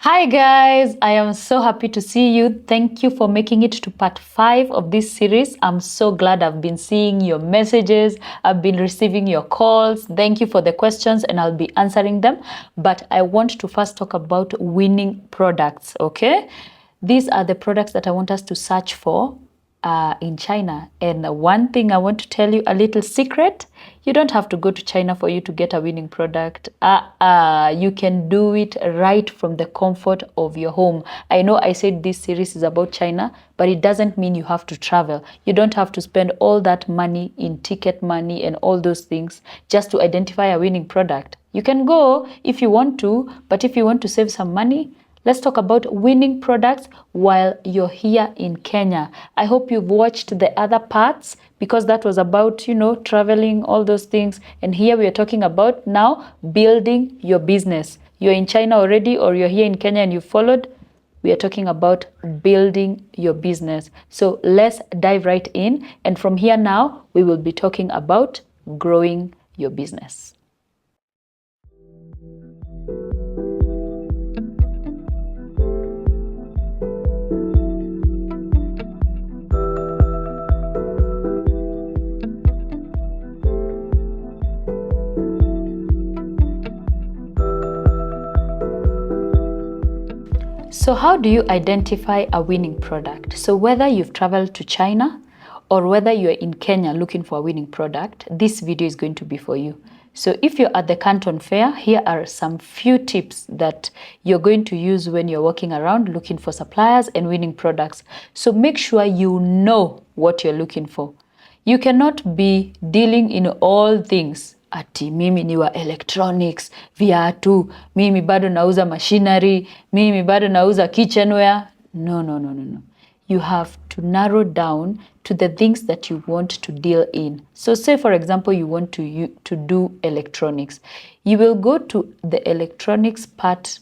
Hi guys, I am so happy to see you. Thank you for making it to part 5 of this series. I'm so glad I've been seeing your messages. I've been receiving your calls. Thank you for the questions and I'll be answering them. But I want to first talk about winning products, okay? These are the products that I want us to search for in China. And one thing I want to tell you, a little secret, you don't have to go to China for you to get a winning product. You can do it right from the comfort of your home. I know I said this series is about China, but it doesn't mean you have to travel. You don't have to spend all that money in ticket money and all those things just to identify a winning product. You can go if you want to, but if you want to save some money, let's talk about winning products while you're here in Kenya. I hope you've watched the other parts because that was about, traveling, all those things. And here we are talking about now building your business. You're in China already or you're here in Kenya and you followed. We are talking about building your business. So let's dive right in. And from here now, we will be talking about growing your business. So how do you identify a winning product? So whether you've traveled to China or whether you're in Kenya looking for a winning product, this video is going to be for you. So if you're at the Canton Fair, here are some few tips that you're going to use when you're walking around looking for suppliers and winning products. So make sure you know what you're looking for. You cannot be dealing in all things. Ati mimi ni wa electronics, viatu, mimi bado nauza machinery, mimi bado nauza kitchenware. No. You have to narrow down to the things that you want to deal in. So say for example you want to do electronics. You will go to the electronics part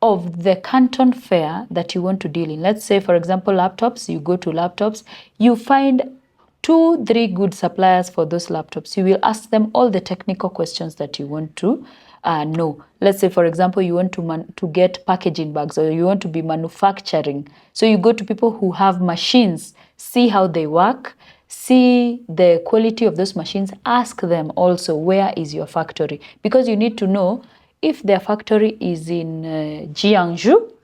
of the Canton Fair that you want to deal in. Let's say for example laptops, you go to laptops, you find 2-3 good suppliers for those laptops. You will ask them all the technical questions that you want to know. Let's say, for example, you want to get packaging bags or you want to be manufacturing. So you go to people who have machines, see how they work, see the quality of those machines. Ask them also, where is your factory? Because you need to know if their factory is in Jiangsu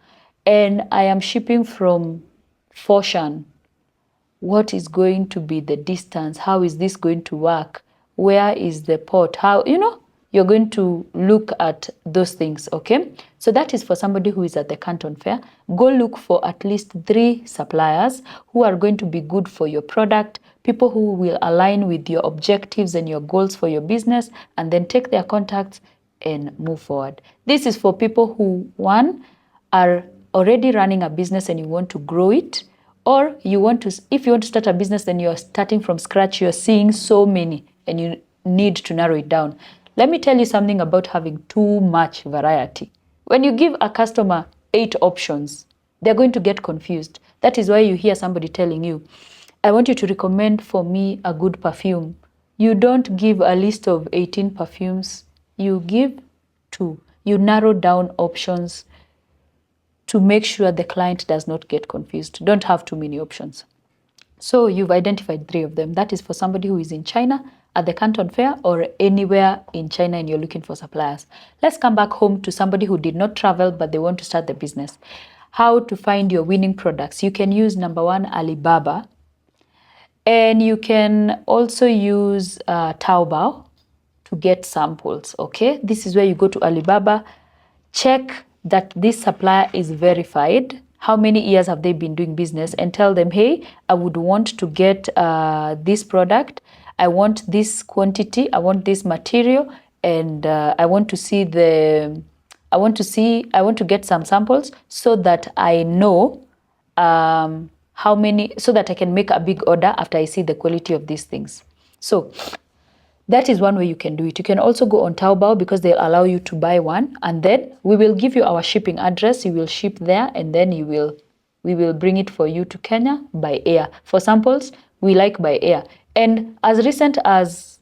and I am shipping from Foshan, what is going to be the distance? How is this going to work? Where is the port? How, you're going to look at those things, okay? So that is for somebody who is at the Canton Fair. Go look for at least 3 suppliers who are going to be good for your product, people who will align with your objectives and your goals for your business, and then take their contacts and move forward. This is for people who, one, are already running a business and you want to grow it, or if you want to start a business, then you're starting from scratch, you're seeing so many and you need to narrow it down. Let me tell you something about having too much variety. When you give a customer 8 options, they're going to get confused. That is why you hear somebody telling you, I want you to recommend for me a good perfume. You don't give a list of 18 perfumes. You give 2. You narrow down options to make sure the client does not get confused. Don't have too many options. So you've identified 3 of them. That is for somebody who is in China, at the Canton Fair, or anywhere in China and you're looking for suppliers. Let's come back home to somebody who did not travel but they want to start the business. How to find your winning products. You can use number 1, Alibaba. And you can also use Taobao to get samples, okay? This is where you go to Alibaba, check that this supplier is verified, how many years have they been doing business, and tell them, hey, I would want to get this product, I want this quantity, I want this material, and I want to get some samples so that I know how many, so that I can make a big order after I see the quality of these things. So that is one way you can do it. You can also go on Taobao because they'll allow you to buy one, and then we will give you our shipping address. You will ship there, and then we will bring it for you to Kenya by air. For samples, we like by air. And as recent as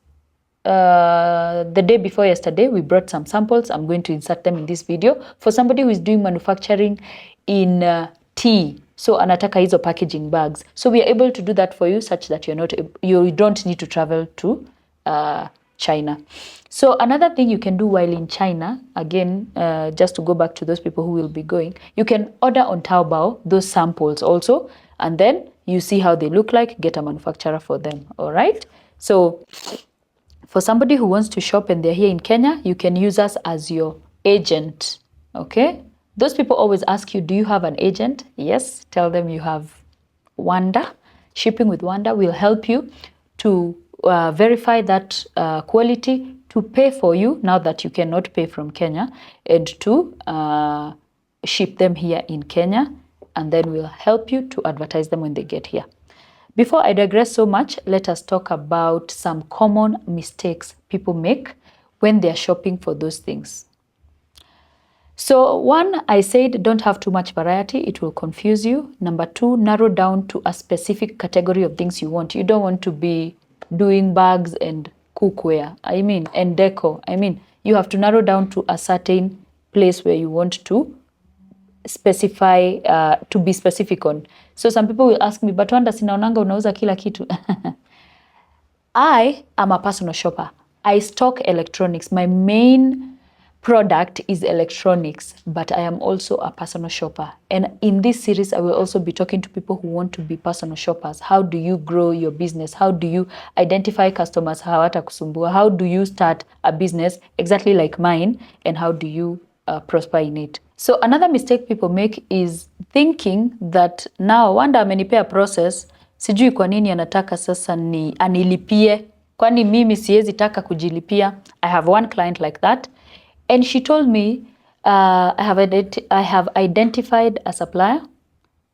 the day before yesterday, we brought some samples. I'm going to insert them in this video for somebody who is doing manufacturing in tea. So anataka hizo packaging bags. So we are able to do that for you such that you don't need to travel to China. So another thing you can do while in China, again, just to go back to those people who will be going, you can order on Taobao those samples also, and then you see how they look like, get a manufacturer for them, all right? So for somebody who wants to shop and they're here in Kenya, you can use us as your agent, okay? Those people always ask you, do you have an agent? Yes, tell them you have Wanda. Shipping with Wanda will help you to verify that quality, to pay for you now that you cannot pay from Kenya, and to ship them here in Kenya, and then we'll help you to advertise them when they get here. Before I digress so much, let us talk about some common mistakes people make when they're shopping for those things. So one, I said, don't have too much variety. It will confuse you. Number two, narrow down to a specific category of things you want. You don't want to be doing bags and cookware, and decor. You have to narrow down to a certain place where you want to specify, to be specific on. So some people will ask me, but Wanda, sinaonanga unauza kila kitu. I am a personal shopper. I stock electronics. My main product is electronics, but I am also a personal shopper. And in this series, I will also be talking to people who want to be personal shoppers. How do you grow your business? How do you identify customers? How do you start a business exactly like mine? And how do you prosper in it? So another mistake people make is thinking that now Wanda amenipea process, sijui kwa nini anataka sasa anilipie, kwani mimi siwezi taka kujilipia. I have one client like that, and she told me I have identified a supplier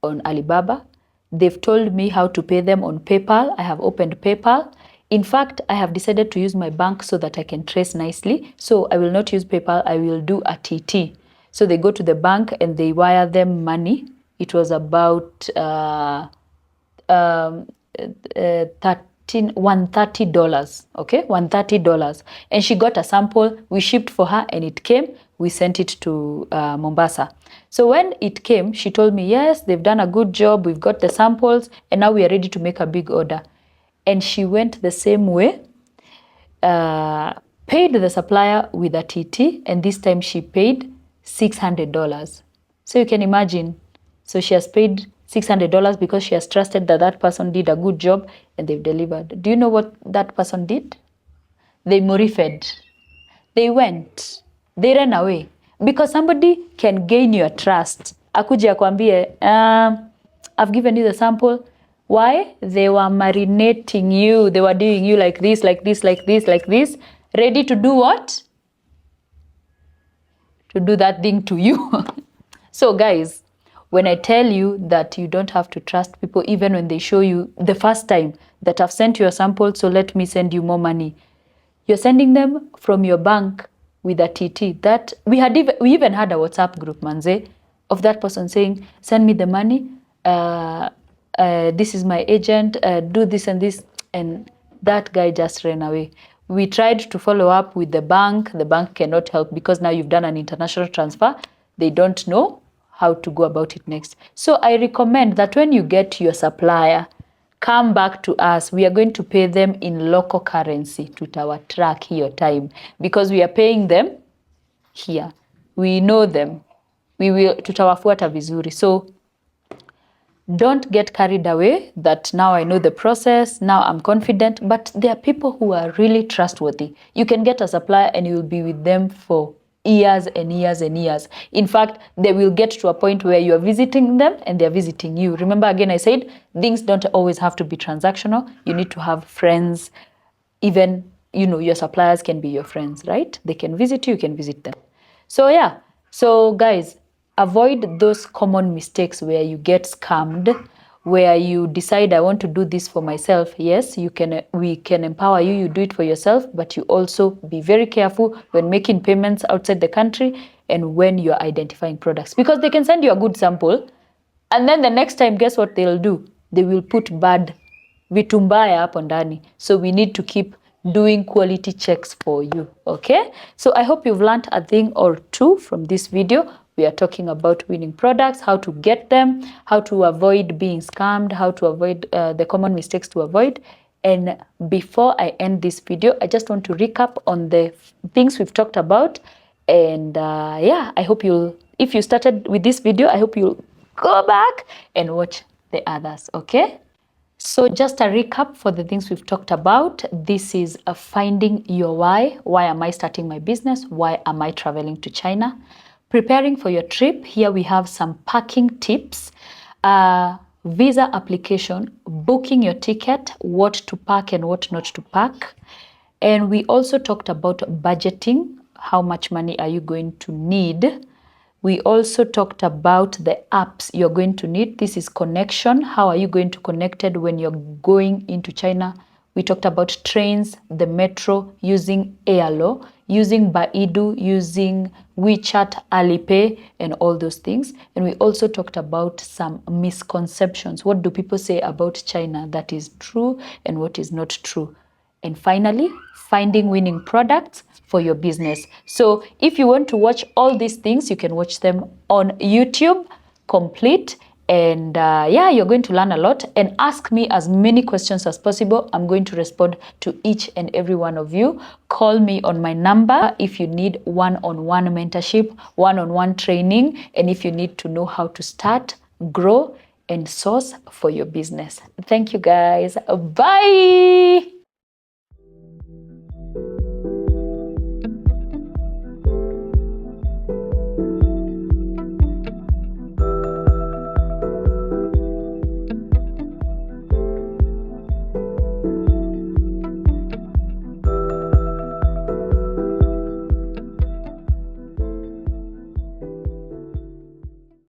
on Alibaba. They've told me how to pay them on PayPal. I have opened PayPal. In fact, I have decided to use my bank so that I can trace nicely. So I will not use PayPal, I will do a TT. So they go to the bank and they wire them money. It was about $130, okay? $130. And she got a sample, we shipped for her and it came, we sent it to Mombasa. So when it came, she told me, yes, they've done a good job, we've got the samples, and now we are ready to make a big order. And she went the same way, paid the supplier with a TT, and this time she paid $600. So you can imagine. So she has paid $600 because she has trusted that that person did a good job and they've delivered. Do you know what that person did? They morifed. They went. They ran away. Because somebody can gain your trust. Akuje akwambie, I've given you the sample. Why? They were marinating you. They were doing you like this, like this, like this, like this. Ready to do what? To do that thing to you. So guys, when I tell you that you don't have to trust people even when they show you the first time that I've sent you a sample, so let me send you more money. You're sending them from your bank with a TT. That we even had a WhatsApp group, manze, of that person saying, send me the money, this is my agent, do this and this, and that guy just ran away. We tried to follow up with the bank cannot help because now you've done an international transfer. They don't know how to go about it next. So I recommend that when you get your supplier, come back to us. We are going to pay them in local currency to our track here time because we are paying them here. We know them. We will tutawafuata vizuri. So don't get carried away that now I know the process, now I'm confident, but there are people who are really trustworthy. You can get a supplier and you'll be with them for years and years and years. In fact, they will get to a point where you are visiting them and they're visiting you. Remember again, I said, things don't always have to be transactional. You need to have friends. Even, your suppliers can be your friends, right? They can visit you, you can visit them. So yeah, so guys, avoid those common mistakes where you get scammed, where you decide I want to do this for myself. Yes, we can empower you, you do it for yourself, but you also be very careful when making payments outside the country and when you're identifying products, because they can send you a good sample and then the next time, guess what they'll do? They will put bad vitu mbaya hapo ndani. So we need to keep doing quality checks for you. Okay, so I hope you've learned a thing or two from this video. We are talking about winning products, how to get them, how to avoid being scammed, how to avoid the common mistakes to avoid. And before I end this video, I just want to recap on the things we've talked about. And yeah, I hope you'll, if you started with this video, I hope you'll go back and watch the others. Okay, so just a recap for the things we've talked about. This is finding your why. Why am I starting my business? Why am I traveling to China? Preparing for your trip. Here we have some packing tips. Visa application, booking your ticket, what to pack and what not to pack. And we also talked about budgeting. How much money are you going to need? We also talked about the apps you're going to need. This is connection. How are you going to connect it when you're going into China? We talked about trains, the metro, using Airlo, using Baidu, using WeChat, Alipay, and all those things. And we also talked about some misconceptions. What do people say about China that is true and what is not true? And finally, finding winning products for your business. So if you want to watch all these things, you can watch them on YouTube complete. And yeah, you're going to learn a lot. And ask me as many questions as possible. I'm going to respond to each and every one of you. Call me on my number if you need one-on-one mentorship, one-on-one training, and if you need to know how to start, grow, and source for your business. Thank you guys. Bye.